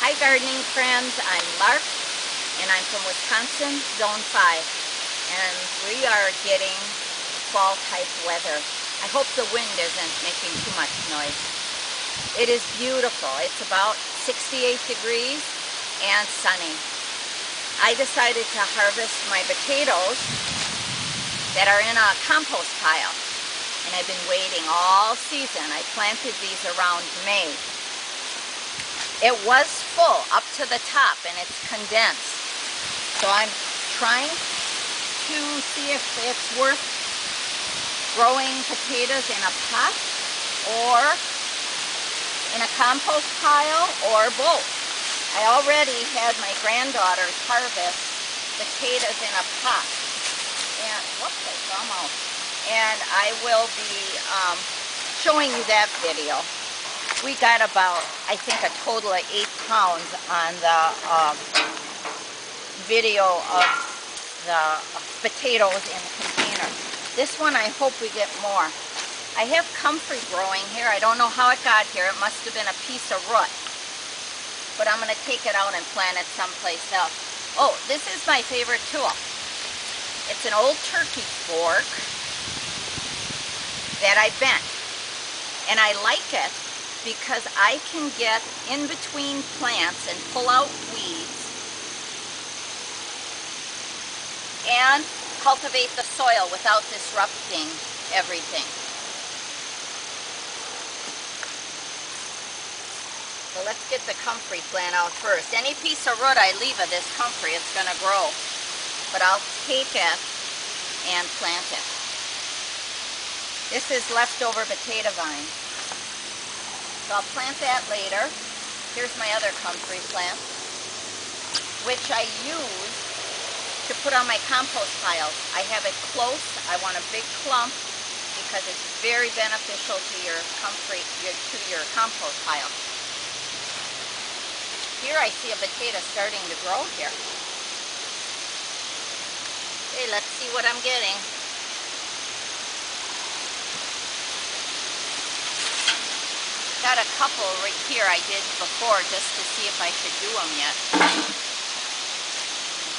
Hi gardening friends, I'm Lark and I'm from Wisconsin, Zone 5, and we are getting fall type weather. I hope the wind isn't making too much noise. It is beautiful. It's about 68 degrees and sunny. I decided to harvest my potatoes that are in a compost pile, and I've been waiting all season. I planted these around May. It was full up to the top and it's condensed. So I'm trying to see if it's worth growing potatoes in a pot or in a compost pile or both. I already had my granddaughters harvest potatoes in a pot. And whoops, I fell out. And I will be showing you that video. We got about, I think, a total of 8 pounds on the video of the potatoes in the container. This one I hope we get more. I have comfrey growing here. I don't know how it got here. It must have been a piece of root. But I'm going to take it out and plant it someplace else. Oh, this is my favorite tool. It's an old turkey fork that I bent. And I like it because I can get in between plants and pull out weeds and cultivate the soil without disrupting everything. So let's get the comfrey plant out first. Any piece of root I leave of this comfrey, it's going to grow. But I'll take it and plant it. This is leftover potato vine. So I'll plant that later. Here's my other comfrey plant, which I use to put on my compost piles. I have it close. I want a big clump because it's very beneficial to your compost pile. Here I see a potato starting to grow here. Okay, let's see what I'm getting. Got a couple right here I did before just to see if I should do them yet.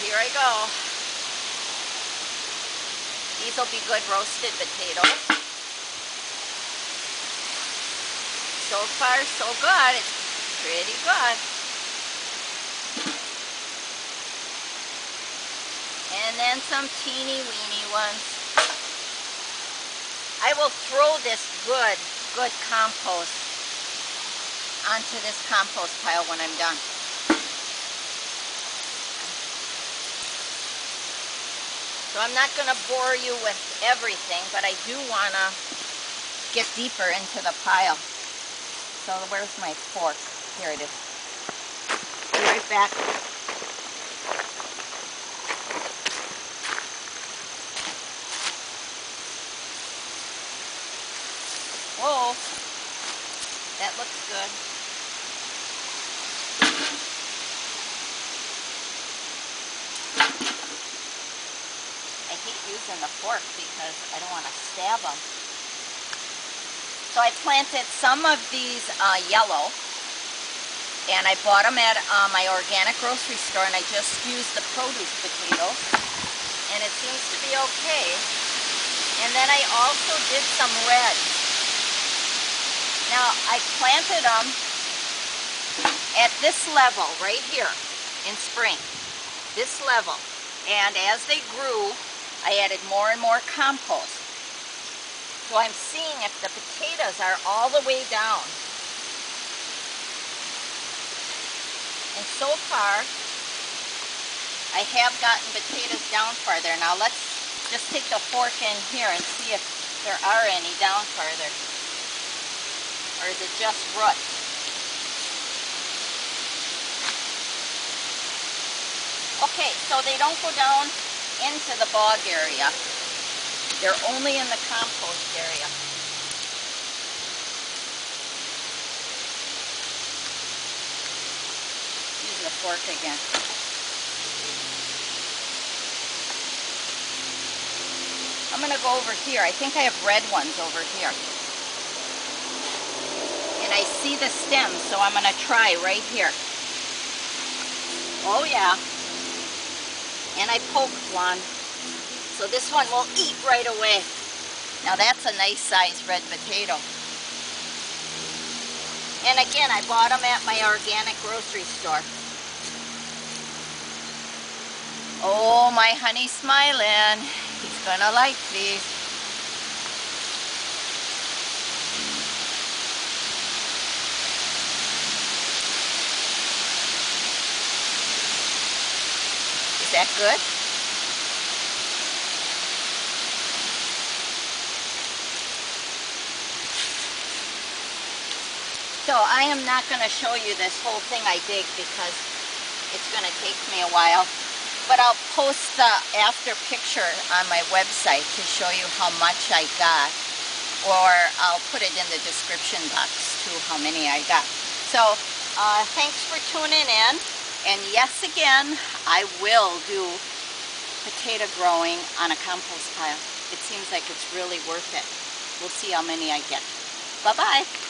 Here I go. These will be good roasted potatoes. So far so good. It's pretty good. And then some teeny weeny ones. I will throw this good compost onto this compost pile when I'm done. So I'm not going to bore you with everything, but I do want to get deeper into the pile. So where's my fork? Here it is. Be right back. Whoa, that looks good. I hate using the fork because I don't want to stab them. So I planted some of these yellow, and I bought them at my organic grocery store, and I just used the produce potatoes, and it seems to be okay. And then I also did some red. Now I planted them at this level right here in spring, this level, and as they grew I added more and more compost. So I'm seeing if the potatoes are all the way down. And so far I have gotten potatoes down farther. Now let's just take the fork in here and see if there are any down farther. Or is it just root? Okay, so they don't go down into the bog area. They're only in the compost area. Use the fork again. I'm going to go over here. I think I have red ones over here. And I see the stems, so I'm going to try right here. Oh yeah. And I poked one. So this one will eat right away. Now that's a nice sized red potato. And again, I bought them at my organic grocery store. Oh, my honey's smiling. He's gonna like these. Is that good? So I am not going to show you this whole thing I dig because it's going to take me a while. But I'll post the after picture on my website to show you how much I got. Or I'll put it in the description box too, how many I got. So thanks for tuning in. And yes, again, I will do potato growing on a compost pile. It seems like it's really worth it. We'll see how many I get. Bye-bye.